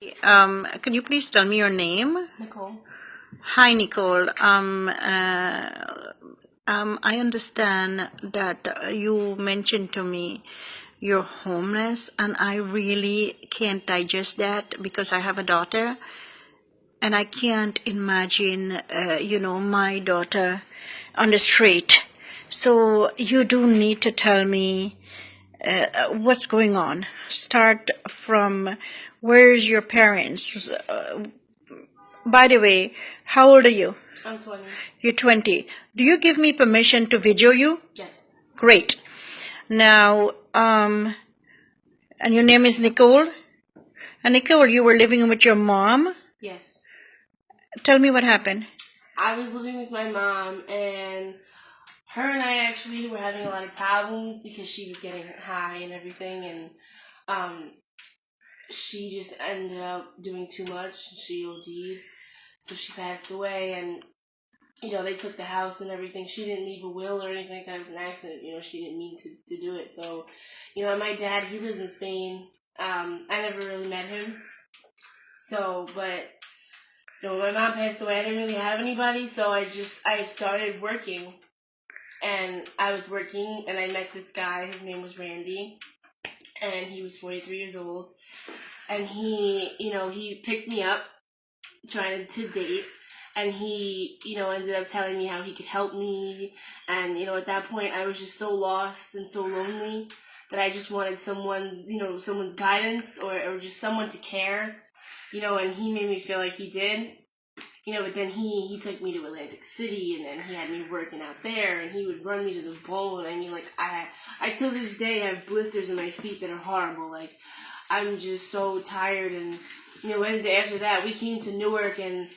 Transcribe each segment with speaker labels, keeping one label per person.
Speaker 1: Could you please tell me your name?
Speaker 2: Nicole.
Speaker 1: Hi, Nicole. I understand that you mentioned to me you're homeless, and I really can't digest that because I have a daughter, and I can't imagine, my daughter on the street. So you do need to tell me what's going on. Start from where's your parents? By the way, how old are you?
Speaker 2: I'm 20.
Speaker 1: You're 20. Do you give me permission to video you?
Speaker 2: Yes.
Speaker 1: Great. Now, and your name is Nicole? And Nicole, you were living with your mom?
Speaker 2: Yes.
Speaker 1: Tell me what happened.
Speaker 2: I was living with my mom, and her and I actually were having a lot of problems because she was getting high and everything, and she just ended up doing too much. She OD'd, so she passed away, and they took the house and everything. She didn't leave a will or anything like that. It was an accident. She didn't mean to do it. So, and my dad, he lives in Spain. I never really met him. So, but, when my mom passed away, I didn't really have anybody. So I started working. And I was working, and I met this guy. His name was Randy. And he was 43 years old. And he picked me up, trying to date. And he, ended up telling me how he could help me. And, at that point, I was just so lost and so lonely that I just wanted someone, someone's guidance or just someone to care, and he made me feel like he did. But then he took me to Atlantic City, and then he had me working out there, and he would run me to the bone. I mean, I till this day have blisters in my feet that are horrible. Like, I'm just so tired. And, after that, we came to Newark, and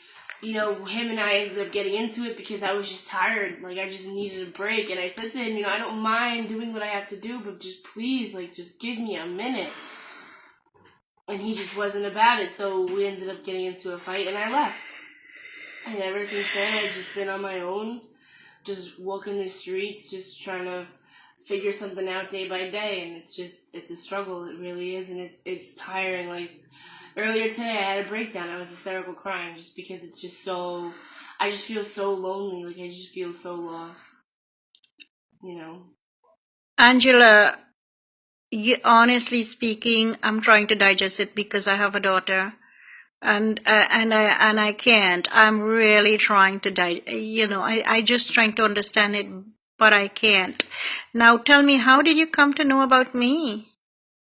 Speaker 2: him and I ended up getting into it because I was just tired. Like, I just needed a break. And I said to him, I don't mind doing what I have to do, but just please, just give me a minute. And he just wasn't about it. So we ended up getting into a fight, and I left. And ever since then, I've just been on my own, just walking the streets, just trying to figure something out day by day. And it's a struggle. It really is. And it's tiring. Like, earlier today, I had a breakdown. I was hysterical crying just because it's just so, I just feel so lonely. Like, I just feel so lost,
Speaker 1: Angela, honestly speaking, I'm trying to digest it because I have a daughter. And I can't. I'm really trying to I just trying to understand it, but I can't. Now tell me, how did you come to know about me?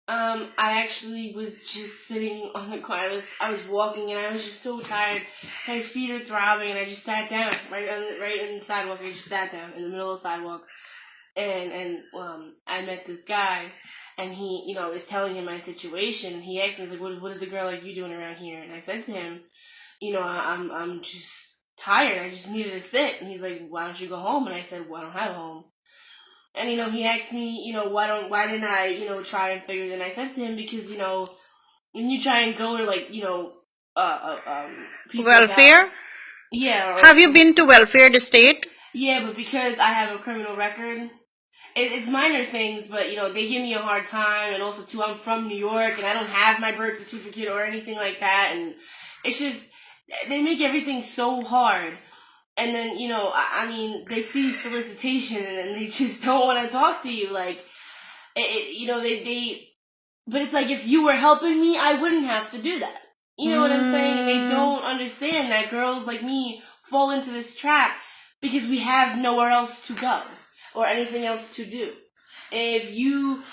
Speaker 2: I actually was just sitting on the car. I was walking, and I was just so tired. My feet are throbbing, and I just sat down right in the sidewalk. I just sat down in the middle of the sidewalk, and I met this guy, and he, was telling him my situation, and he asked me, he's like, what is a girl like you doing around here? And I said to him, I'm just tired. I just needed to sit. And he's like, why don't you go home? And I said, well, I don't have a home. And, he asked me, why didn't I, try and figure it? And I said to him, because, when you try and go to, people
Speaker 1: Welfare?
Speaker 2: Yeah.
Speaker 1: Have you been to welfare, the state?
Speaker 2: Yeah, but because I have a criminal record, it's minor things, but, they give me a hard time. And also, too, I'm from New York, and I don't have my birth certificate or anything like that. And it's just, they make everything so hard. And then, I mean, they see solicitation, and they just don't want to talk to you. Like, but it's like, if you were helping me, I wouldn't have to do that. You know what I'm saying? And they don't understand that girls like me fall into this trap because we have nowhere else to go or anything else to do. If you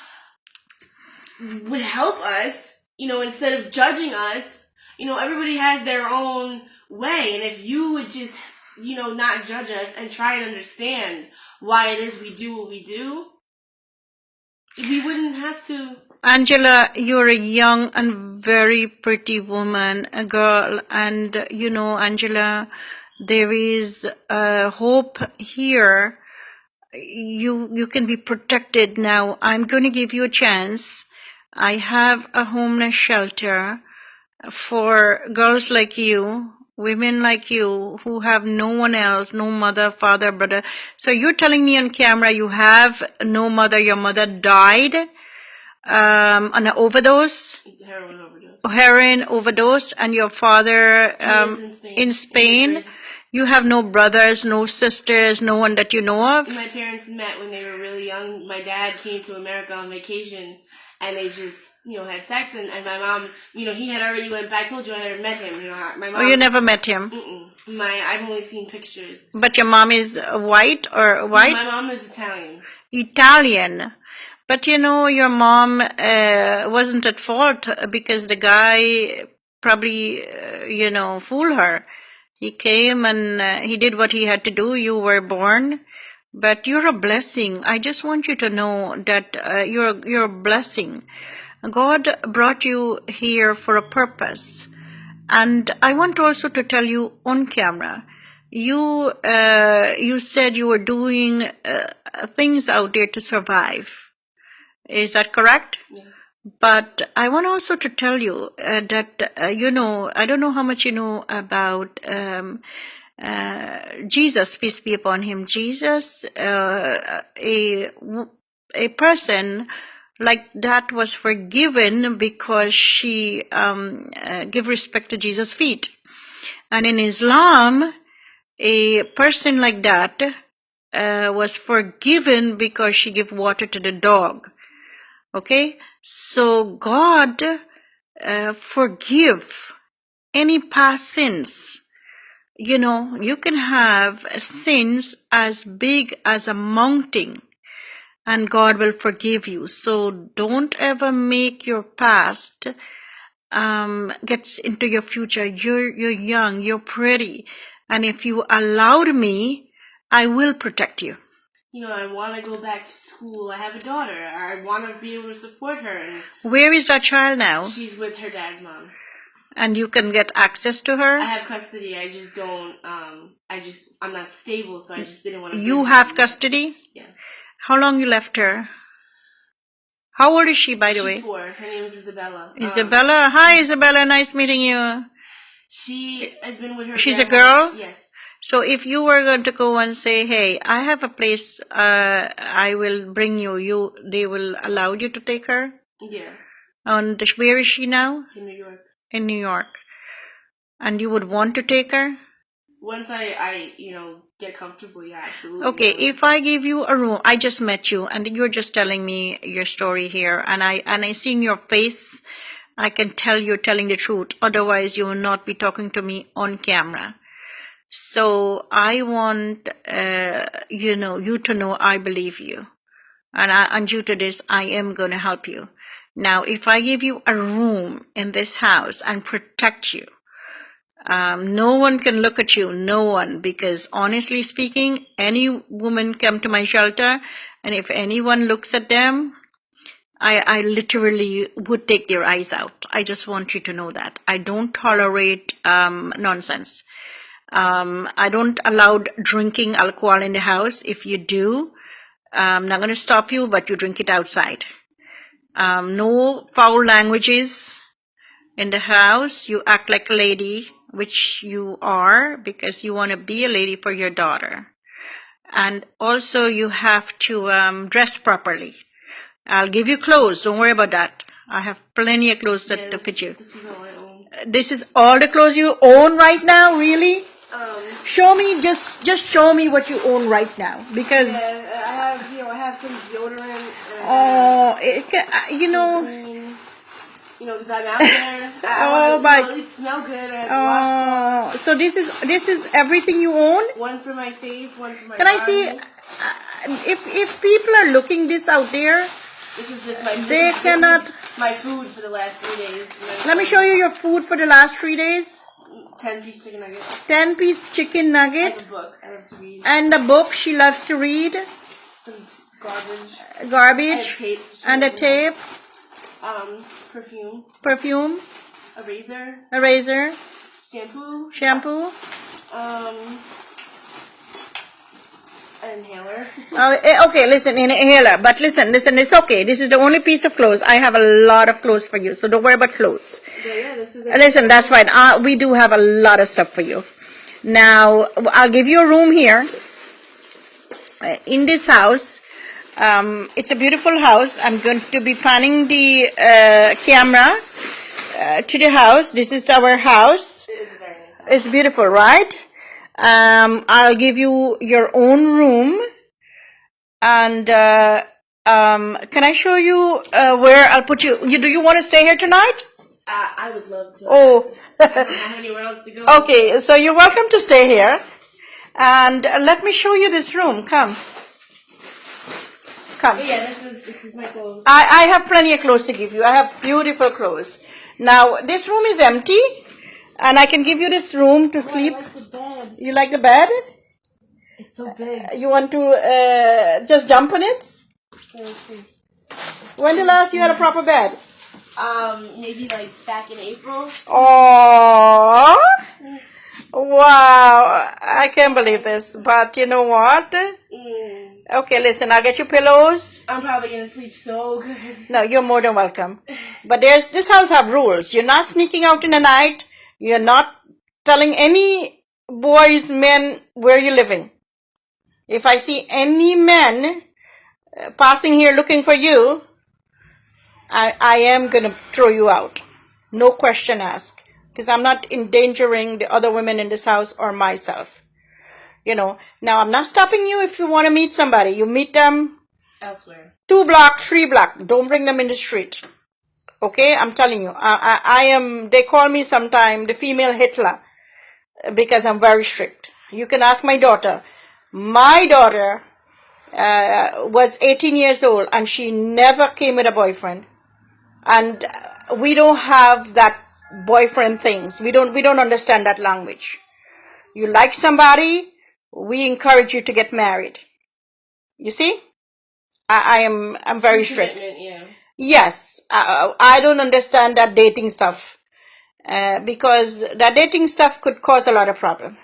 Speaker 2: would help us, instead of judging us, everybody has their own way. And if you would just, not judge us and try and understand why it is we do what we do, we wouldn't have to.
Speaker 1: Angela, you're a young and very pretty woman, a girl, and Angela, there is hope here. You can be protected now. I'm going to give you a chance. I have a homeless shelter for girls like you, women like you, who have no one else, no mother, father, brother. So you're telling me on camera you have no mother, your mother died on an overdose?
Speaker 2: Heroin overdose.
Speaker 1: heroin overdose, and your father
Speaker 2: He lives in Spain.
Speaker 1: in
Speaker 2: In
Speaker 1: Spain.
Speaker 2: Madrid.
Speaker 1: You have no brothers, no sisters, no one that you know of?
Speaker 2: My parents met when they were really young. My dad came to America on vacation, and they just, had sex. And my mom, he had already went back. I told you I never met him. My mom.
Speaker 1: Oh, you never met him?
Speaker 2: I've only seen pictures.
Speaker 1: But your mom is white or white?
Speaker 2: My mom is Italian.
Speaker 1: Italian. But your mom wasn't at fault because the guy probably, fooled her. He came and he did what he had to do. You were born, but you're a blessing. I just want you to know that you're a blessing. God brought you here for a purpose. And I want also to tell you on camera, you said you were doing things out there to survive. Is that correct?
Speaker 2: Yes.
Speaker 1: But I want also to tell you that, I don't know how much you know about Jesus, peace be upon him. Jesus, a person like that was forgiven because she gave respect to Jesus' feet. And in Islam, a person like that was forgiven because she gave water to the dog. Okay, so God forgive any past sins. You can have sins as big as a mountain, and God will forgive you. So don't ever make your past gets into your future. You're young, you're pretty, and if you allowed me, I will protect you.
Speaker 2: I want to go back to school. I have a daughter. I want to be able to support her. And
Speaker 1: where is that child now?
Speaker 2: She's with her dad's mom.
Speaker 1: And you can get access to her?
Speaker 2: I have custody. I just don't, I'm not stable, so I just didn't want to.
Speaker 1: You have custody?
Speaker 2: Yeah.
Speaker 1: How long you left her? How old is she, by the way?
Speaker 2: She's 4. Her name is Isabella.
Speaker 1: Isabella? Hi, Isabella. Nice meeting you.
Speaker 2: She has been with her.
Speaker 1: She's a girl?
Speaker 2: Yes.
Speaker 1: So if you were going to go and say, hey, I have a place, I will bring you, they will allow you to take her?
Speaker 2: Yeah.
Speaker 1: And where is she now?
Speaker 2: In New York.
Speaker 1: In New York. And you would want to take her?
Speaker 2: Once I get comfortable, yeah, absolutely.
Speaker 1: Okay, if I give you a room, I just met you and you're just telling me your story here, and I see in your face, I can tell you're telling the truth. Otherwise, you will not be talking to me on camera. So I want, you to know I believe you. And due to this, I am going to help you. Now, if I give you a room in this house and protect you, no one can look at you, no one, because honestly speaking, any woman come to my shelter, and if anyone looks at them, I literally would take their eyes out. I just want you to know that. I don't tolerate nonsense. I don't allow drinking alcohol in the house. If you do, I'm not going to stop you, but you drink it outside. No foul languages in the house. You act like a lady, which you are, because you want to be a lady for your daughter. And also you have to dress properly. I'll give you clothes. Don't worry about that. I have plenty of clothes that to fit you.
Speaker 2: This is all I own.
Speaker 1: This is all the clothes you own right now? Really? Show me, just show me what you own right now, because
Speaker 2: I have some deodorant. Because I'm out there. I want to at least smell good. I wash clothes.
Speaker 1: So this is everything you own?
Speaker 2: One for my face, one for my
Speaker 1: Can
Speaker 2: body.
Speaker 1: I see? If people are looking this out there,
Speaker 2: this is just my.
Speaker 1: They cannot.
Speaker 2: My food for the last 3 days.
Speaker 1: Let me show you your food for the last 3 days.
Speaker 2: 10-piece chicken nugget.
Speaker 1: 10-piece chicken nugget.
Speaker 2: And a book. I love to read.
Speaker 1: And a book she loves to read.
Speaker 2: Some garbage.
Speaker 1: Garbage. And a tape.
Speaker 2: Perfume.
Speaker 1: Perfume.
Speaker 2: A razor.
Speaker 1: A razor.
Speaker 2: Shampoo.
Speaker 1: Shampoo.
Speaker 2: An inhaler.
Speaker 1: Okay, listen, inhaler. But listen, it's okay. This is the only piece of clothes. I have a lot of clothes for you, so don't worry about clothes.
Speaker 2: Yeah, this is it.
Speaker 1: Listen, that's fine. We do have a lot of stuff for you. Now, I'll give you a room here. In this house, it's a beautiful house. I'm going to be panning the camera to the house. This is our house.
Speaker 2: It is a very nice house.
Speaker 1: It's beautiful, right? I'll give you your own room. And can I show you where I'll put you? Do you want to stay here tonight?
Speaker 2: I would love to.
Speaker 1: Oh.
Speaker 2: I don't have anywhere else to go.
Speaker 1: Okay, so you're welcome to stay here. And let me show you this room. Come. Come.
Speaker 2: But yeah, this is my clothes.
Speaker 1: I have plenty of clothes to give you. I have beautiful clothes. Now, this room is empty. And I can give you this room to sleep.
Speaker 2: I like the bed.
Speaker 1: You like the bed?
Speaker 2: It's so big.
Speaker 1: You want to just jump on it?
Speaker 2: Let's see.
Speaker 1: When the last you had a proper bed?
Speaker 2: Maybe like back in April.
Speaker 1: Oh, wow. I can't believe this. But you know what? Okay, listen, I'll get you pillows.
Speaker 2: I'm probably going to sleep so good.
Speaker 1: No, you're more than welcome. But this house have rules. You're not sneaking out in the night. You're not telling any boys, men, where you're living. If I see any men passing here looking for you, I am going to throw you out. No question asked. Because I'm not endangering the other women in this house or myself. You know, now I'm not stopping you if you want to meet somebody. You meet them
Speaker 2: elsewhere.
Speaker 1: 2 block, 3 block. Don't bring them in the street. Okay? I'm telling you. I am, they call me sometime the female Hitler because I'm very strict. You can ask my daughter. My daughter was 18 years old and she never came with a boyfriend. And we don't have that boyfriend things. We don't understand that language. You like somebody, we encourage you to get married. You see? I'm very strict.
Speaker 2: Yeah.
Speaker 1: Yes. I don't understand that dating stuff. Because that dating stuff could cause a lot of problem.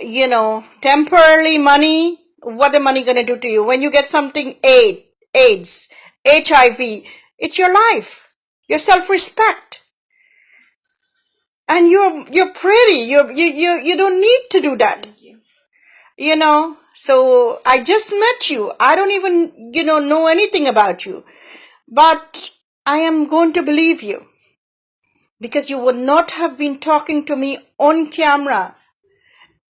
Speaker 1: You know, temporarily money, what the money gonna do to you? When you get something AIDS, HIV, it's your life, your self-respect. And you're pretty. You don't need to do that.
Speaker 2: Thank you.
Speaker 1: You know, so I just met you. I don't even, know anything about you. But I am going to believe you. Because you would not have been talking to me on camera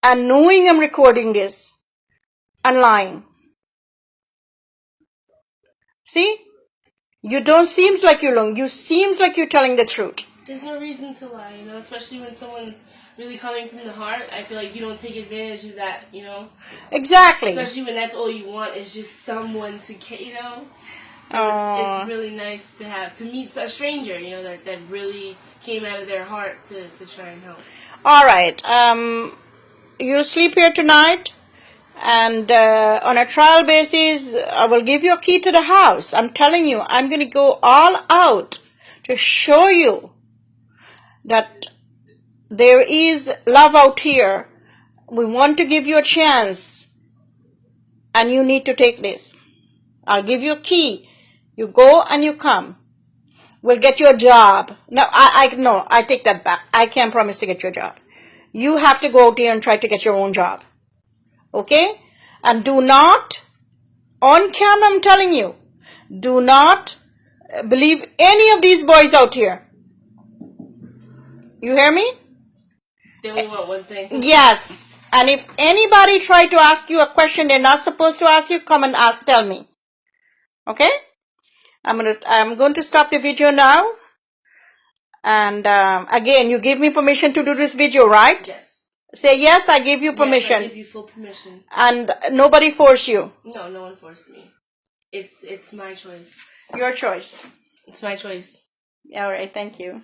Speaker 1: and knowing I'm recording this and lying. See? You don't seems like you're lying. You seems like you're telling the truth.
Speaker 2: There's no reason to lie, especially when someone's really coming from the heart. I feel like you don't take advantage of that,
Speaker 1: Exactly.
Speaker 2: Especially when that's all you want is just someone to, So it's really nice to meet a stranger, that really came out of their heart to try and help.
Speaker 1: All right. You'll sleep here tonight. And on a trial basis, I will give you a key to the house. I'm telling you, I'm going to go all out to show you that there is love out here. We want to give you a chance. And you need to take this. I'll give you a key. You go and you come. We'll get you a job. No, I take that back. I can't promise to get you a job. You have to go out there and try to get your own job. Okay? And do not, on camera I'm telling you, do not believe any of these boys out here. You hear me?
Speaker 2: They only want one thing.
Speaker 1: Yes. And if anybody try to ask you a question they're not supposed to ask you, come and tell me. Okay? I'm going to stop the video now. And again, you give me permission to do this video, right?
Speaker 2: Yes.
Speaker 1: Say yes, I give you permission.
Speaker 2: Yes, I give you full permission.
Speaker 1: And nobody forced you.
Speaker 2: No, no one forced me. It's my choice.
Speaker 1: Your choice.
Speaker 2: It's my choice.
Speaker 1: All right, thank you.